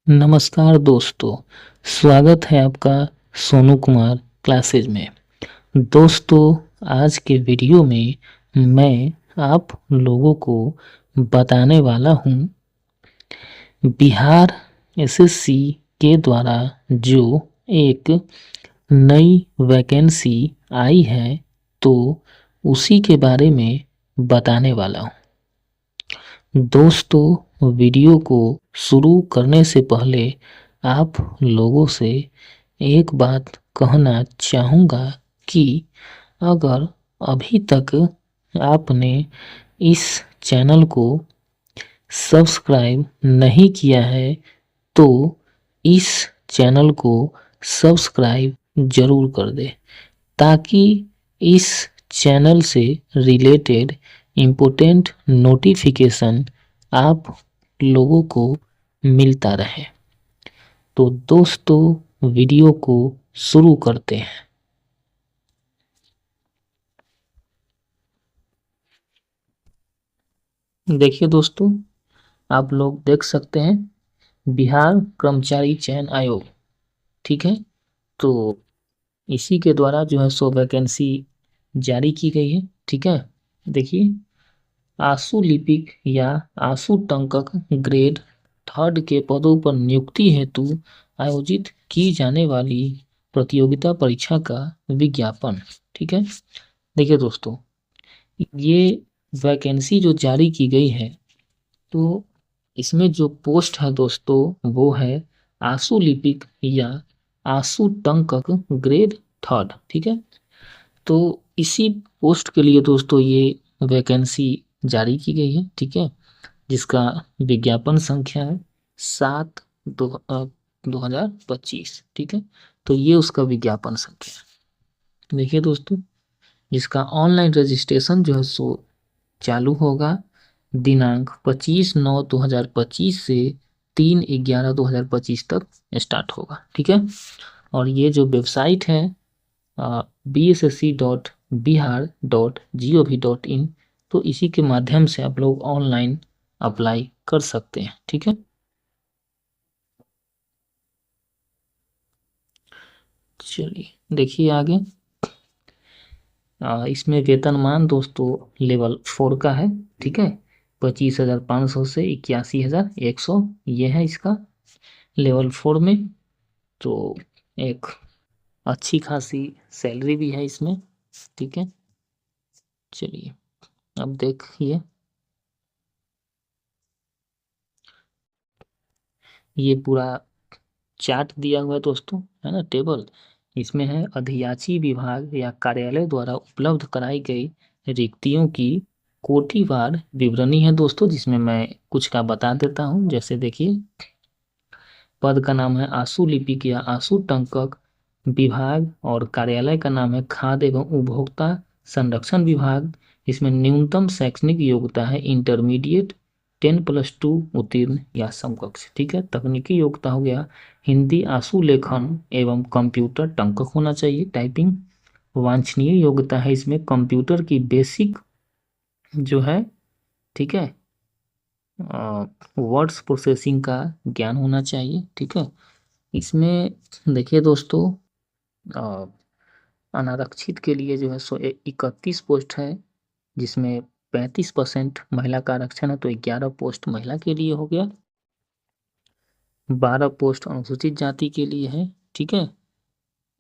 नमस्कार दोस्तों, स्वागत है आपका सोनू कुमार क्लासेज में। दोस्तों, आज के वीडियो में मैं आप लोगों को बताने वाला हूँ बिहार एसएससी के द्वारा जो एक नई वैकेंसी आई है तो उसी के बारे में बताने वाला हूँ। दोस्तों, वीडियो को शुरू करने से पहले आप लोगों से एक बात कहना चाहूँगा कि अगर अभी तक आपने इस चैनल को सब्सक्राइब नहीं किया है तो इस चैनल को सब्सक्राइब ज़रूर कर दें ताकि इस चैनल से रिलेटेड इम्पोर्टेंट नोटिफिकेशन आप लोगों को मिलता रहे। तो दोस्तों, वीडियो को शुरू करते हैं। देखिए दोस्तों, आप लोग देख सकते हैं बिहार कर्मचारी चयन आयोग, ठीक है। तो इसी के द्वारा जो है सो वैकेंसी जारी की गई है, ठीक है। देखिए, आशु लिपिक या आशु टंकक ग्रेड 3 के पदों पर नियुक्ति हेतु आयोजित की जाने वाली प्रतियोगिता परीक्षा का विज्ञापन, ठीक है। देखिए दोस्तों, ये वैकेंसी जो जारी की गई है तो इसमें जो पोस्ट है दोस्तों वो है आशु लिपिक या आशु टंकक ग्रेड 3, ठीक है। तो इसी पोस्ट के लिए दोस्तों ये वैकेंसी जारी की गई है, ठीक है, जिसका विज्ञापन संख्या है 7/2025, ठीक है। तो ये उसका विज्ञापन संख्या है। देखिए दोस्तों, जिसका ऑनलाइन रजिस्ट्रेशन जो है सो चालू होगा दिनांक 25/9/2025 से 3/11/2025 तक स्टार्ट होगा, ठीक है। और ये जो वेबसाइट है bssc.bihar.gov.in, तो इसी के माध्यम से आप लोग ऑनलाइन अप्लाई कर सकते हैं, ठीक है। चलिए देखिए आगे। इसमें वेतनमान दोस्तों लेवल 4 का है, ठीक है। 25,500 से 81,100 ये है इसका लेवल 4 में। तो एक अच्छी खासी सैलरी भी है इसमें, ठीक है। चलिए अब देखिए, ये पूरा चार्ट दिया हुआ है दोस्तों, है ना, टेबल। इसमें है अधियाची विभाग या कार्यालय द्वारा उपलब्ध कराई गई रिक्तियों की कोटिवार विवरणी है दोस्तों, जिसमें मैं कुछ का बता देता हूँ। जैसे देखिए, पद का नाम है आशु लिपिक या आशु टंकक विभाग और कार्यालय का नाम है खाद्य एवं उपभोक्ता संरक्षण विभाग। इसमें न्यूनतम शैक्षणिक योग्यता है इंटरमीडिएट 10+2 उत्तीर्ण या समकक्ष, ठीक है। तकनीकी योग्यता हो गया हिंदी आशु लेखन एवं कंप्यूटर टंकक होना चाहिए, टाइपिंग। वांछनीय योग्यता है इसमें कंप्यूटर की बेसिक जो है, ठीक है, वर्ड्स प्रोसेसिंग का ज्ञान होना चाहिए, ठीक है। इसमें देखिए दोस्तों, अ, अनारक्षित के लिए जो है सो 31 पोस्ट है, जिसमें 35% महिला का आरक्षण है, तो 11 पोस्ट महिला के लिए हो गया। 12 पोस्ट अनुसूचित जाति के लिए है, ठीक है।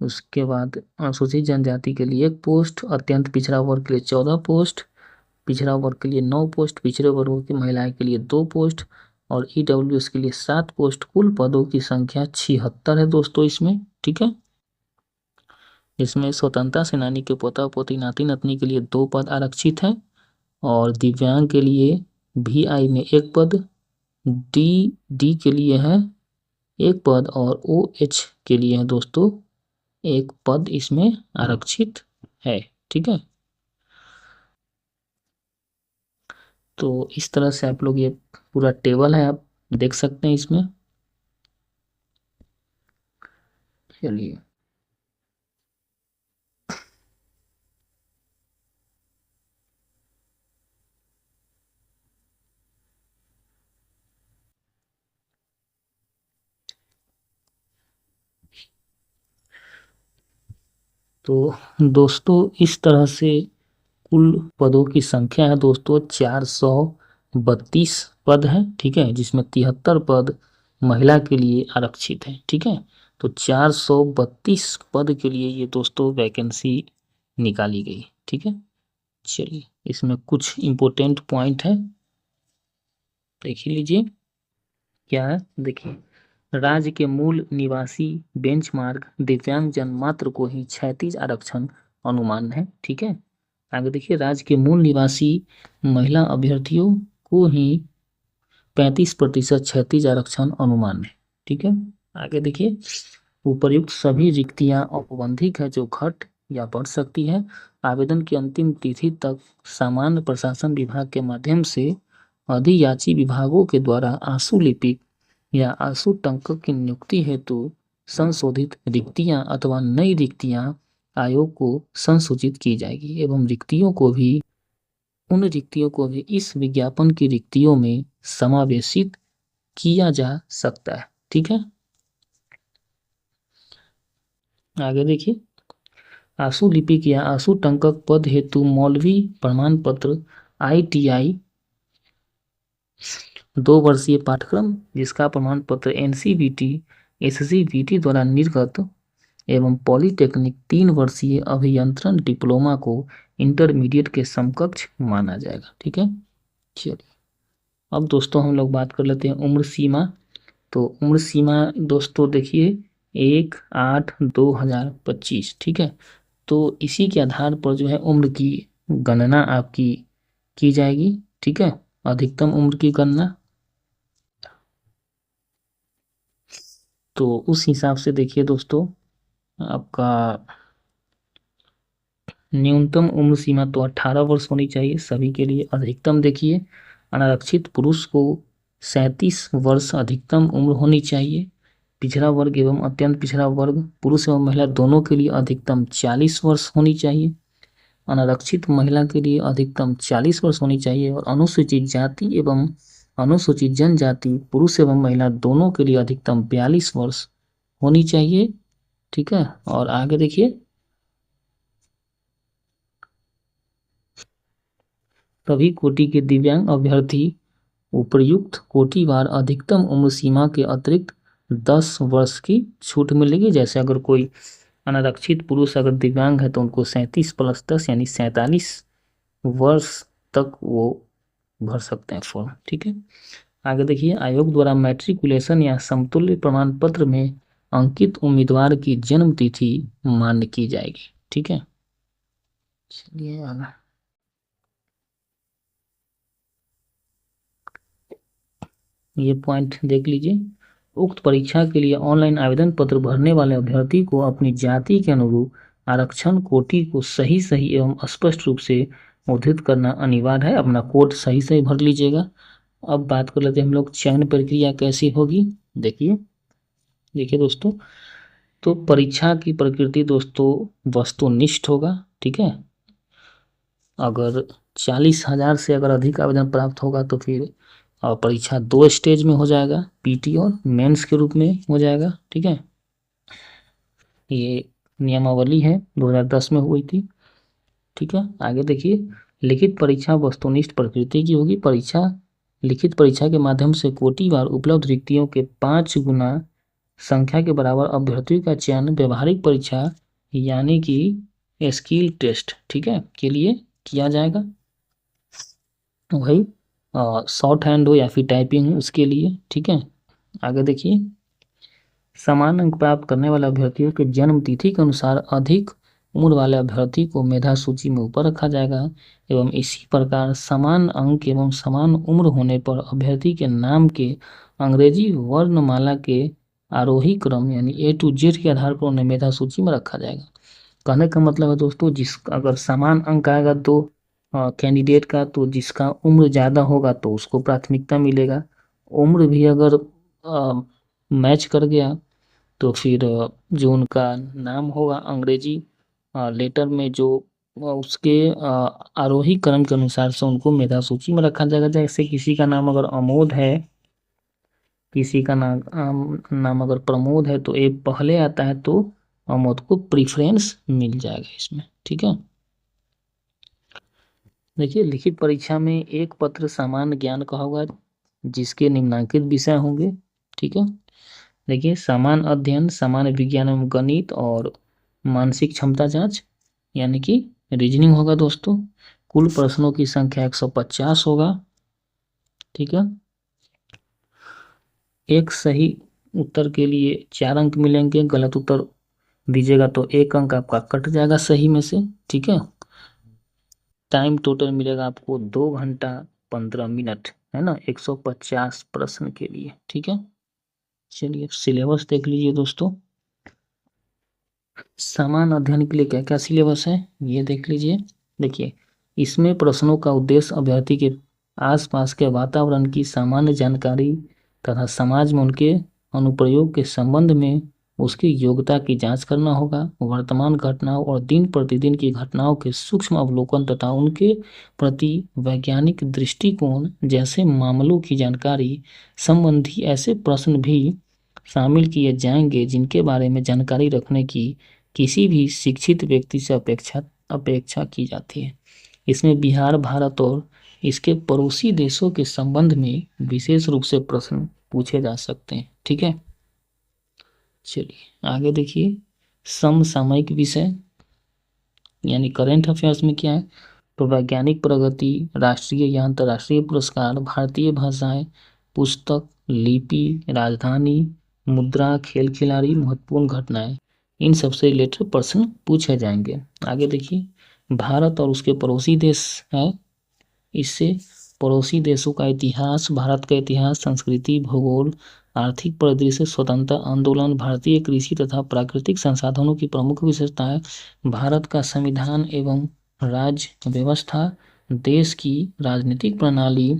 उसके बाद अनुसूचित जनजाति के लिए 1 पोस्ट, अत्यंत पिछड़ा वर्ग के लिए 14 पोस्ट, पिछड़ा वर्ग के लिए 9 पोस्ट, पिछड़े वर्गों की महिलाएं के लिए 2 पोस्ट और ईडब्ल्यूएस के लिए 7 पोस्ट। कुल पदों की संख्या 76 है दोस्तों इसमें, ठीक है। इसमें स्वतंत्रता सेनानी के पोता पोती नाती नतनी के लिए 2 पद आरक्षित हैं और दिव्यांग के लिए VI में 1 पद, डी के लिए है 1 पद और OH के लिए है दोस्तों 1 पद इसमें आरक्षित है, ठीक है। तो इस तरह से आप लोग ये पूरा टेबल है, आप देख सकते हैं इसमें। चलिए तो दोस्तों इस तरह से कुल पदों की संख्या है दोस्तों 432 पद है, ठीक है, जिसमें 73 पद महिला के लिए आरक्षित है, ठीक है। तो 432 पद के लिए ये दोस्तों वैकेंसी निकाली गई, ठीक है। चलिए इसमें कुछ इम्पोर्टेंट पॉइंट है, देख लीजिए क्या है। देखिए, राज्य के मूल निवासी बेंचमार्क दिव्यांग जन मात्र को ही 36 आरक्षण अनुमान है, ठीक है। आगे देखिए, राज्य के मूल निवासी महिला अभ्यर्थियों को ही 35% 36 आरक्षण अनुमान है, ठीक है। आगे देखिए, उपर्युक्त सभी रिक्तियां औपबंधिक है जो घट या बढ़ सकती है। आवेदन की अंतिम तिथि तक सामान्य प्रशासन विभाग के माध्यम से अधियाची विभागों के द्वारा आशु लिपिक या आशु टंकक की नियुक्ति हेतु संशोधित रिक्तियां अथवा नई रिक्तियां आयोग को संसूचित की जाएगी एवं उन रिक्तियों को भी इस विज्ञापन की रिक्तियों में समावेशित किया जा सकता है, ठीक है। आगे देखिए, आशु लिपिक या आशु टंकक पद हेतु मौलवी प्रमाण पत्र ITI 2 वर्षीय पाठ्यक्रम जिसका प्रमाण पत्र NCVT SCVT द्वारा निर्गत एवं पॉलिटेक्निक 3 वर्षीय अभियंत्रण डिप्लोमा को इंटरमीडिएट के समकक्ष माना जाएगा, ठीक है। चलिए अब दोस्तों हम लोग बात कर लेते हैं उम्र सीमा। तो उम्र सीमा दोस्तों देखिए 1/8/2025, ठीक है। तो इसी के आधार पर जो है उम्र की गणना आपकी की जाएगी, ठीक है। अधिकतम उम्र की गणना, तो उस हिसाब से देखिए दोस्तों आपका न्यूनतम उम्र सीमा तो 18 वर्ष होनी चाहिए सभी के लिए। अधिकतम देखिए, अनारक्षित पुरुष को 37 वर्ष अधिकतम उम्र होनी चाहिए। पिछड़ा वर्ग एवं अत्यंत पिछड़ा वर्ग पुरुष एवं महिला दोनों के लिए अधिकतम 40 वर्ष होनी चाहिए। अनारक्षित महिला के लिए अधिकतम 40 वर्ष होनी चाहिए और अनुसूचित जाति एवं अनुसूचित जनजाति पुरुष एवं महिला दोनों के लिए अधिकतम 42 वर्ष होनी चाहिए, ठीक है। और आगे देखिए, सभी कोटि के दिव्यांग अभ्यर्थी उपर्युक्त कोटिवार अधिकतम उम्र सीमा के अतिरिक्त 10 वर्ष की छूट मिलेगी। जैसे अगर कोई अनारक्षित पुरुष अगर दिव्यांग है तो उनको 37+10 यानी 47 वर्ष तक वो भर सकते हैं फॉर्म, ठीक है। आगे देखिए, आयोग द्वारा मैट्रिकुलेशन या समतुल्य प्रमाण पत्र में अंकित उम्मीदवार की जन्म तिथि मान्य की जाएगी, ठीक है। चलिए आगे, ये पॉइंट देख लीजिए। उक्त परीक्षा के लिए ऑनलाइन आवेदन पत्र भरने वाले अभ्यर्थी को अपनी जाति के अनुरूप आरक्षण कोटि को सही एवं स्पष्ट रूप से उद्धृत करना अनिवार्य है। अपना कोड सही भर लीजिएगा। अब बात कर लेते हैं हम लोग चयन प्रक्रिया कैसी होगी। देखिए दोस्तों, तो परीक्षा की प्रकृति दोस्तों वस्तुनिष्ठ होगा, ठीक है। अगर 40,000 से अगर अधिक आवेदन प्राप्त होगा तो फिर परीक्षा 2 स्टेज में हो जाएगा, PT और मेंस के रूप में हो जाएगा, ठीक है। ये नियमावली है 2010 में हुई थी, ठीक है। आगे देखिए, लिखित परीक्षा वस्तुनिष्ठ प्रकृति की होगी। लिखित परीक्षा के माध्यम से कोटिवार उपलब्ध रिक्तियों के 5 गुना संख्या के बराबर अभ्यर्थियों का चयन व्यवहारिक परीक्षा यानी कि स्किल टेस्ट, ठीक है, के लिए किया जाएगा। वही शॉर्ट हैंड हो या फिर टाइपिंग उसके लिए, ठीक है। आगे देखिए, समान अंक प्राप्त करने वाले अभ्यर्थियों के जन्म तिथि के अनुसार अधिक उम्र वाले अभ्यर्थी को मेधा सूची में ऊपर रखा जाएगा एवं इसी प्रकार समान अंक एवं समान उम्र होने पर अभ्यर्थी के नाम के अंग्रेजी वर्णमाला के आरोही क्रम यानी A to Z के आधार पर उन्हें मेधा सूची में रखा जाएगा। कहने का मतलब है दोस्तों, अगर समान अंक आएगा तो कैंडिडेट का, तो जिसका उम्र ज़्यादा होगा तो उसको प्राथमिकता मिलेगा। उम्र भी अगर मैच कर गया तो फिर जो उनका नाम होगा अंग्रेजी लेटर में जो उसके आरोही क्रम के अनुसार से उनको मेधा सूची में रखा जाएगा। जैसे किसी का नाम अगर अमोद है, किसी का नाम अगर प्रमोद है तो A पहले आता है तो अमोद को प्रीफरेंस मिल जाएगा इसमें। ठीक है, देखिए लिखित परीक्षा में एक पत्र सामान्य ज्ञान का होगा जिसके निम्नांकित विषय होंगे। ठीक है, देखिए सामान्य अध्ययन, सामान्य विज्ञान एवं गणित और मानसिक क्षमता जांच यानी कि रीजनिंग होगा दोस्तों। कुल प्रश्नों की संख्या 150 होगा। ठीक है, एक सही उत्तर के लिए 4 अंक मिलेंगे, गलत उत्तर दीजिएगा तो 1 अंक आपका कट जाएगा सही में से। ठीक है, टाइम टोटल मिलेगा आपको 2 घंटा 15 मिनट, है ना, 150 प्रश्न के लिए। ठीक है, चलिए सिलेबस देख लीजिए दोस्तों। सामान्य अध्ययन के लिए क्या क्या सिलेबस है ये देख लीजिए। देखिए इसमें प्रश्नों का उद्देश्य अभ्यर्थी के आसपास के वातावरण की सामान्य जानकारी तथा समाज में उनके अनुप्रयोग के संबंध में उसकी योग्यता की जांच करना होगा। वर्तमान घटनाओं और दिन प्रतिदिन की घटनाओं के सूक्ष्म अवलोकन तथा उनके प्रति वैज्ञानिक दृष्टिकोण जैसे मामलों की जानकारी संबंधी ऐसे प्रश्न भी शामिल किए जाएंगे जिनके बारे में जानकारी रखने की किसी भी शिक्षित व्यक्ति से अपेक्षा की जाती है। इसमें बिहार, भारत और इसके पड़ोसी देशों के संबंध में विशेष रूप से प्रश्न पूछे जा सकते हैं। ठीक है, चलिए आगे देखिए। समसामयिक विषय यानी करेंट अफेयर्स में क्या है, तो वैज्ञानिक प्रगति, राष्ट्रीय या अंतर्राष्ट्रीय पुरस्कार, भारतीय भाषाएं, पुस्तक, लिपि, राजधानी, मुद्रा, खेल खिलाड़ी, महत्वपूर्ण घटनाएं, इन सबसे रिलेटेड प्रश्न पूछे जाएंगे। आगे देखिए, भारत और उसके पड़ोसी देश है, इससे पड़ोसी देशों का इतिहास, भारत का इतिहास, संस्कृति, भूगोल, आर्थिक परिदृश्य, स्वतंत्रता आंदोलन, भारतीय कृषि तथा प्राकृतिक संसाधनों की प्रमुख विशेषताएं, भारत का संविधान एवं राज्य व्यवस्था, देश की राजनीतिक प्रणाली,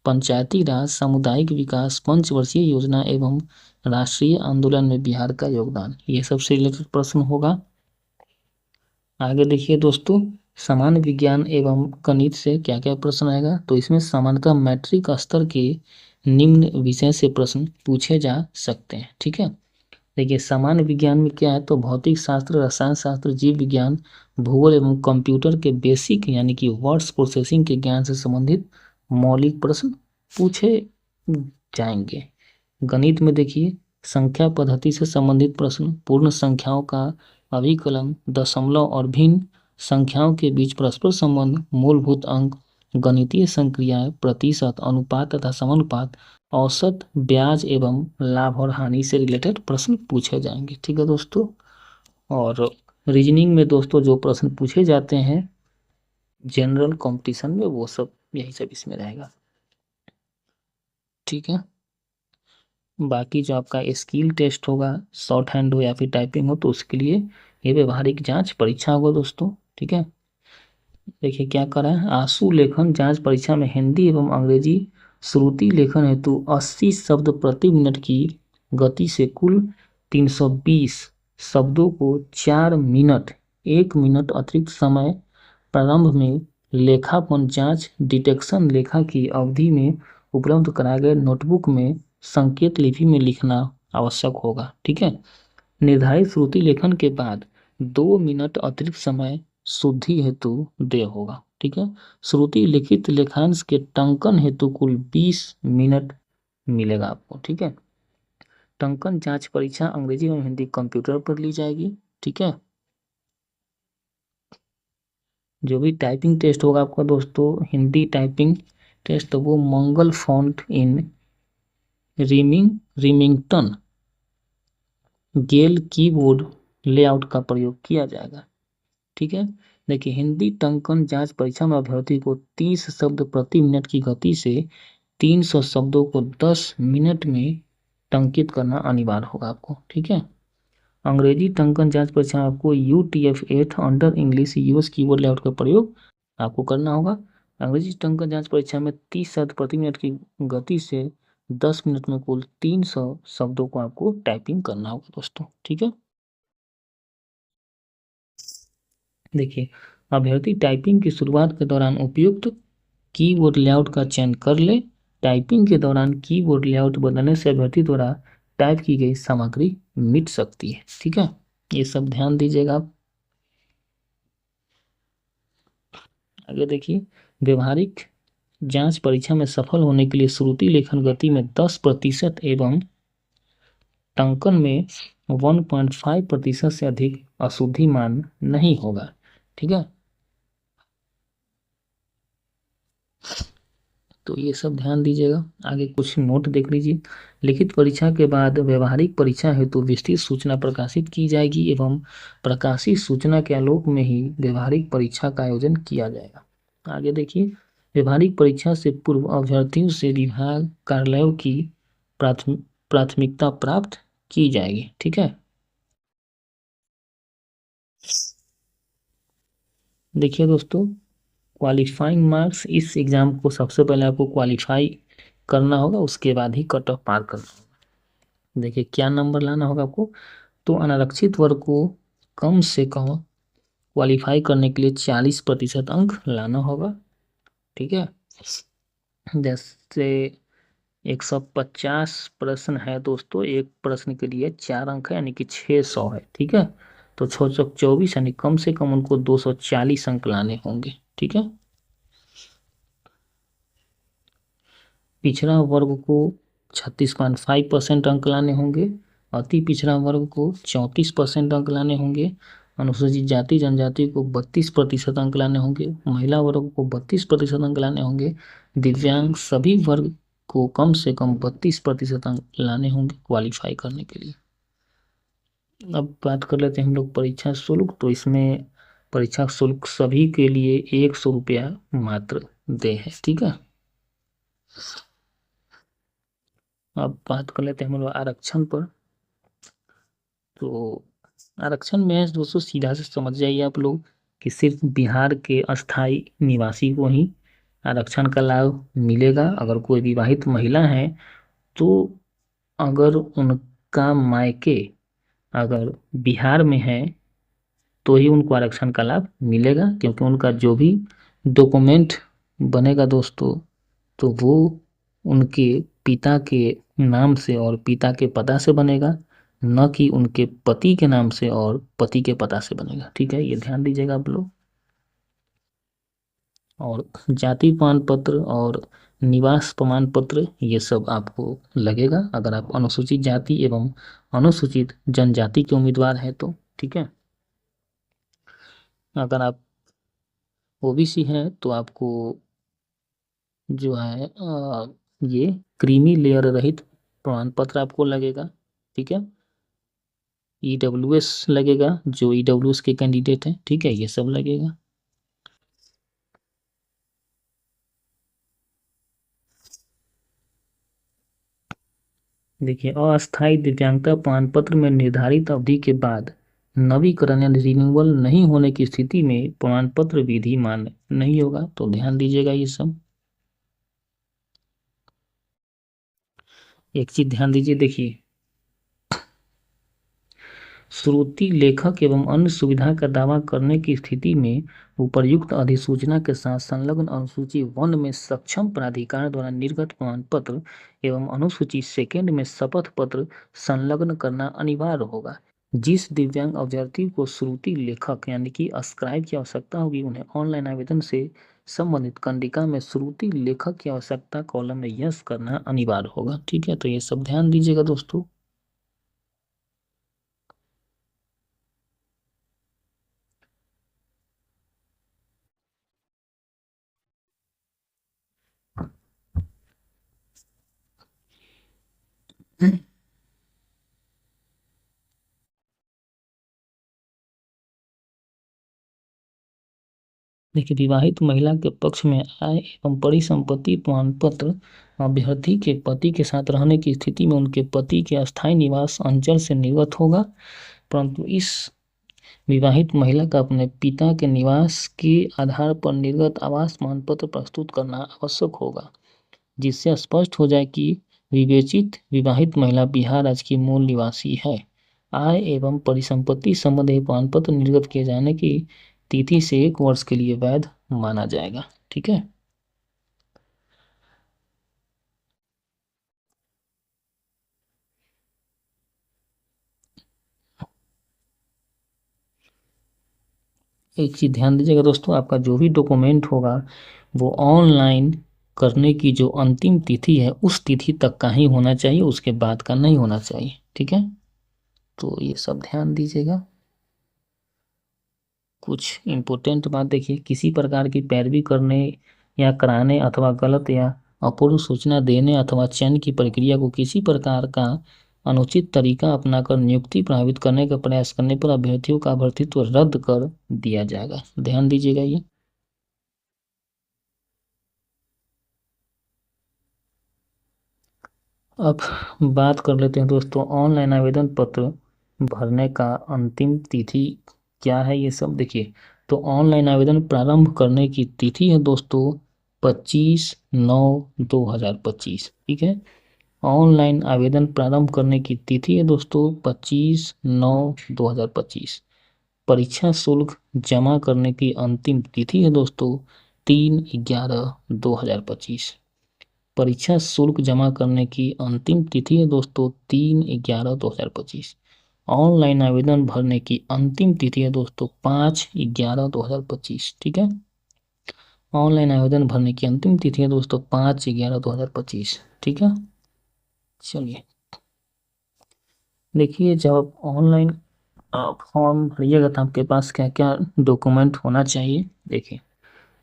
पंचायती राज, सामुदायिक विकास, पंचवर्षीय योजना एवं राष्ट्रीय आंदोलन में बिहार का योगदान, ये सबसे रिलेटेड प्रश्न होगा। आगे देखिए दोस्तों, सामान्य विज्ञान एवं गणित से क्या क्या प्रश्न आएगा, तो इसमें सामान्यतः मैट्रिक स्तर के निम्न विषय से प्रश्न पूछे जा सकते हैं। ठीक है, देखिए सामान्य विज्ञान में क्या है, तो भौतिक शास्त्र, रसायन शास्त्र, जीव विज्ञान, भूगोल एवं कंप्यूटर के बेसिक यानी कि वर्ड्स प्रोसेसिंग के ज्ञान से संबंधित मौलिक प्रश्न पूछे जाएंगे। गणित में देखिए संख्या पद्धति से संबंधित प्रश्न, पूर्ण संख्याओं का अभिकलन, दशमलव और भिन्न संख्याओं के बीच परस्पर संबंध, मूलभूत अंक, गणितीय संक्रियाएं, प्रतिशत, अनुपात तथा समानुपात, औसत, ब्याज एवं लाभ और हानि से रिलेटेड प्रश्न पूछे जाएंगे। ठीक है दोस्तों, और रीजनिंग में दोस्तों जो प्रश्न पूछे जाते हैं जनरल कंपटीशन में, वो सब यही सब इसमें रहेगा। ठीक है, बाकी जो आपका स्किल टेस्ट होगा, शॉर्ट हैंड हो या फिर टाइपिंग हो, तो उसके लिए ये व्यवहारिक जांच परीक्षा होगा दोस्तों। ठीक है, देखिए क्या करा है, आंसू लेखन जांच परीक्षा में हिंदी एवं अंग्रेजी श्रुति लेखन हेतु 80 शब्द प्रति मिनट की गति से कुल 320 शब्दों को 4 मिनट 1 मिनट अतिरिक्त समय प्रारंभ में लेखापन जांच डिटेक्शन लेखा की अवधि में उपलब्ध कराए गए नोटबुक में संकेत लिपि में लिखना आवश्यक होगा। ठीक है, निर्धारित श्रुति लेखन के बाद 2 मिनट अतिरिक्त समय शुद्धि हेतु देय होगा। ठीक है, श्रुति लिखित लेखांश के टंकन हेतु कुल 20 मिनट मिलेगा आपको। ठीक है, टंकन जांच परीक्षा अंग्रेजी और हिंदी कंप्यूटर पर ली जाएगी। ठीक है, जो भी टाइपिंग टेस्ट होगा आपका दोस्तों, हिंदी टाइपिंग टेस्ट, तो वो मंगल फॉन्ट इन रिमिंगटन गेल कीबोर्ड लेआउट का प्रयोग किया जाएगा। ठीक है, देखिए हिंदी टंकन जांच परीक्षा में अभ्यर्थी को 30 शब्द प्रति मिनट की गति से 300 शब्दों को 10 मिनट में टंकित करना अनिवार्य होगा आपको। ठीक है, अंग्रेजी टंकन जांच परीक्षा में आपको UTF-8 under English US keyboard layout का प्रयोग आपको करना होगा। अंग्रेजी टंकन जांच परीक्षा में 30 शब्द प्रति मिनट की गति से 10 मिनट में कुल 300 शब्दों को आपको टाइपिंग करना होगा दोस्तों। ठीक है, देखिए अभ्यर्थी टाइपिंग की शुरुआत के दौरान उपयुक्त कीबोर्ड लेआउट का चयन कर ले। टाइपिंग के दौरान कीबोर्ड लेआउट बदलने से अभ्यर्थी द्वारा टाइप की गई सामग्री मिट सकती है। ठीक है, ये सब ध्यान दीजिएगा आप। आगे देखिए, व्यवहारिक जांच परीक्षा में सफल होने के लिए श्रुति लेखन गति में 10% एवं टंकन में 1.5% से अधिक अशुद्धि मान नहीं होगा। ठीक है, तो ये सब ध्यान दीजिएगा। आगे कुछ नोट देख लीजिए। लिखित परीक्षा के बाद व्यवहारिक परीक्षा हेतु तो विस्तृत सूचना प्रकाशित की जाएगी एवं प्रकाशित सूचना के आलोक में ही व्यवहारिक परीक्षा का आयोजन किया जाएगा। आगे देखिए, व्यवहारिक परीक्षा से पूर्व अभ्यर्थियों से विभाग कार्यालयों की प्राथमिकता प्राप्त की जाएगी। ठीक है, देखिए दोस्तों, क्वालिफाइंग मार्क्स, इस एग्जाम को सबसे पहले आपको क्वालिफाई करना होगा, उसके बाद ही कट ऑफ पार करना होगा। देखिए क्या नंबर लाना होगा आपको, तो अनारक्षित वर्ग को कम से कम क्वालिफाई करने के लिए 40% अंक लाना होगा। ठीक है, जैसे 150 प्रश्न है दोस्तों, एक प्रश्न के लिए 4 अंक है, यानी कि 600 है। ठीक है, तो 624 यानी कम से कम उनको 240 अंक लाने होंगे। ठीक है, पिछड़ा वर्ग को 36.5% अंक लाने होंगे, अति पिछड़ा वर्ग को 34% अंक लाने होंगे, अनुसूचित जाति जनजाति को 32% अंक लाने होंगे, महिला वर्ग को 32% अंक लाने होंगे, दिव्यांग सभी वर्ग को कम से कम 32% अंक लाने होंगे क्वालिफाई करने के लिए। अब बात कर लेते हैं हम लोग परीक्षा शुल्क, तो इसमें परीक्षा शुल्क सभी के लिए 100 रुपया मात्र दे है। ठीक है, अब बात कर लेते हैं हम लोग आरक्षण पर। तो आरक्षण में दोस्तों सीधा से समझ जाइए आप लोग कि सिर्फ बिहार के अस्थाई निवासी को ही आरक्षण का लाभ मिलेगा। अगर कोई विवाहित महिला है तो अगर उनका मायके अगर बिहार में है तो ही उनको आरक्षण का लाभ मिलेगा, क्योंकि उनका जो भी डॉक्यूमेंट बनेगा दोस्तों, तो वो उनके पिता के नाम से और पिता के पता से बनेगा, न कि उनके पति के नाम से और पति के पता से बनेगा। ठीक है, ये ध्यान दीजिएगा आप लोग। और जाति प्रमाण पत्र और निवास प्रमाण पत्र ये सब आपको लगेगा अगर आप अनुसूचित जाति एवं अनुसूचित जनजाति के उम्मीदवार हैं तो। ठीक है, अगर आप ओबीसी हैं तो आपको जो है ये क्रीमी लेयर रहित प्रमाण पत्र आपको लगेगा। ठीक है, ईडब्ल्यूएस लगेगा, जो ईडब्ल्यूएस के कैंडिडेट हैं। ठीक है, ये सब लगेगा। देखिए, अस्थायी दिव्यांगता प्रमाण पत्र में निर्धारित अवधि के बाद नवीकरण या रिन्यूअल नहीं होने की स्थिति में प्रमाण पत्र विधि मान्य नहीं होगा, तो ध्यान दीजिएगा ये सब। एक चीज ध्यान दीजिए, देखिए, श्रुति लेखक एवं अन्य सुविधा का दावा करने की स्थिति में उपर्युक्त अधिसूचना के साथ संलग्न अनुसूची 1 में सक्षम प्राधिकार द्वारा निर्गत प्रमाण पत्र एवं अनुसूची 2 में शपथ पत्र संलग्न करना अनिवार्य होगा। जिस दिव्यांग अभ्यर्थी को श्रुति लेखक यानी कि स्क्राइब की आवश्यकता होगी, उन्हें ऑनलाइन आवेदन से संबंधित कंडिका में श्रुति लेखक की आवश्यकता कॉलम में यस करना अनिवार्य होगा। ठीक है, तो ये सब ध्यान दीजिएगा दोस्तों। देखिए, विवाहित महिला के पक्ष में आय एवं परिसंपत्ति प्रमाण पत्र अभ्यर्थी के पति के साथ रहने की स्थिति में उनके पति के अस्थायी निवास अंचल से निर्गत होगा, परंतु इस विवाहित महिला का अपने पिता के निवास के आधार पर निर्गत आवास प्रमाण पत्र प्रस्तुत करना आवश्यक होगा, जिससे स्पष्ट हो जाए कि विवेचित विवाहित महिला बिहार राज्य की मूल निवासी है। आय एवं परिसंपत्ति संबंधी प्रमाण पत्र निर्गत किए जाने की तिथि से 1 वर्ष के लिए वैध माना जाएगा। ठीक है, एक चीज़ ध्यान दीजिएगा दोस्तों, आपका जो भी डॉक्यूमेंट होगा वो ऑनलाइन करने की जो अंतिम तिथि है उस तिथि तक का ही होना चाहिए, उसके बाद का नहीं होना चाहिए। ठीक है, तो ये सब ध्यान दीजिएगा। कुछ इम्पोर्टेंट बात देखिए, किसी प्रकार की पैरवी करने या कराने अथवा गलत या अपूर्ण सूचना देने अथवा चयन की प्रक्रिया को किसी प्रकार का अनुचित तरीका अपनाकर नियुक्ति प्रभावित करने का प्रयास करने पर अभ्यर्थियों का अभ्यर्थित्व रद्द कर दिया जाएगा। ध्यान दीजिएगा ये। अब बात कर लेते हैं दोस्तों, ऑनलाइन आवेदन पत्र भरने का अंतिम तिथि क्या है, ये सब देखिए। तो ऑनलाइन आवेदन प्रारंभ करने की तिथि है दोस्तों 25/9/2025। ठीक है, ऑनलाइन आवेदन प्रारंभ करने की तिथि है दोस्तों 25/9/2025। परीक्षा शुल्क जमा करने की अंतिम तिथि है दोस्तों 3/11/2025। परीक्षा शुल्क जमा करने की अंतिम तिथि है दोस्तों 3/11/2025। ऑनलाइन आवेदन भरने की अंतिम तिथि है दोस्तों 5/11/2025। ठीक है, ऑनलाइन आवेदन भरने की अंतिम तिथि है दोस्तों 5/11/2025। ठीक है, चलिए देखिए, जब आप ऑनलाइन फॉर्म भरिएगा तो आपके पास क्या क्या डॉक्यूमेंट होना चाहिए। देखिए,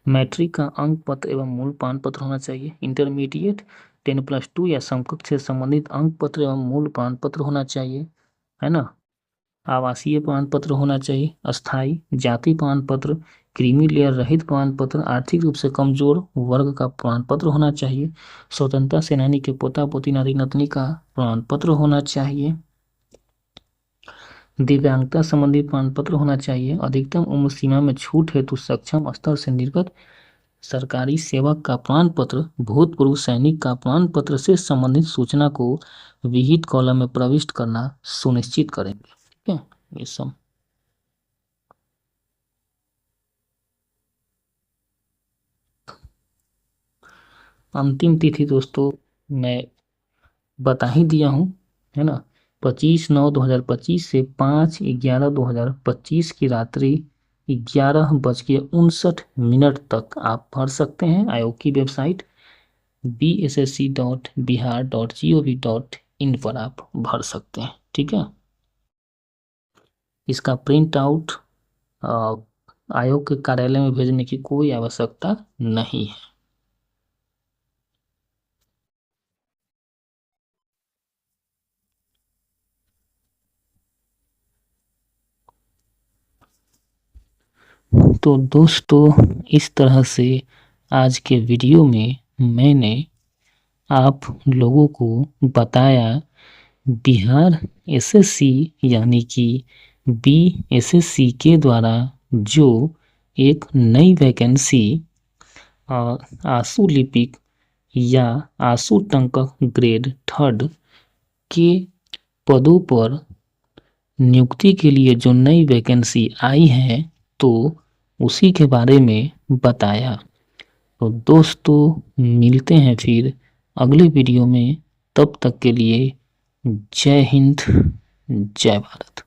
मैट्रिक का अंक पत्र एवं मूल प्रमाण पत्र होना चाहिए। इंटरमीडिएट 10+2 या समकक्ष से संबंधित अंक पत्र एवं मूल प्रमाण पत्र होना चाहिए, है ना। आवासीय प्रमाण पत्र होना चाहिए, अस्थायी जाति प्रमाण पत्र, क्रीमी लेयर रहित प्रमाण पत्र, आर्थिक रूप से कमजोर वर्ग का प्रमाण पत्र होना चाहिए, स्वतंत्रता सेनानी के पोता पोती नाती नतनी का प्रमाण पत्र होना चाहिए, दिव्यांगता संबंधी प्रमाण पत्र होना चाहिए, अधिकतम उम्र सीमा में छूट हेतु सक्षम स्तर से निर्गत सरकारी सेवक का प्रमाण पत्र, भूतपूर्व सैनिक का प्रमाण पत्र से संबंधित सूचना को विहित कॉलम में प्रविष्ट करना सुनिश्चित करेंगे। ठीक है, ये सब अंतिम तिथि दोस्तों मैं बता ही दिया हूँ, है ना। 25/9/2025 से 5/11/2025 की रात्रि 11:59 तक आप भर सकते हैं। आयोग की वेबसाइट bssc.bihar.gov.in पर आप भर सकते हैं। ठीक है, इसका प्रिंट आउट आयोग के कार्यालय में भेजने की कोई आवश्यकता नहीं है। तो दोस्तों, इस तरह से आज के वीडियो में मैंने आप लोगों को बताया बिहार एसएससी यानी कि बीएसएससी के द्वारा जो एक नई वैकेंसी आशु लिपिक या आशु टंकक ग्रेड 3 के पदों पर नियुक्ति के लिए जो नई वैकेंसी आई है तो उसी के बारे में बताया। तो दोस्तों, मिलते हैं फिर अगले वीडियो में, तब तक के लिए जय हिंद, जय भारत।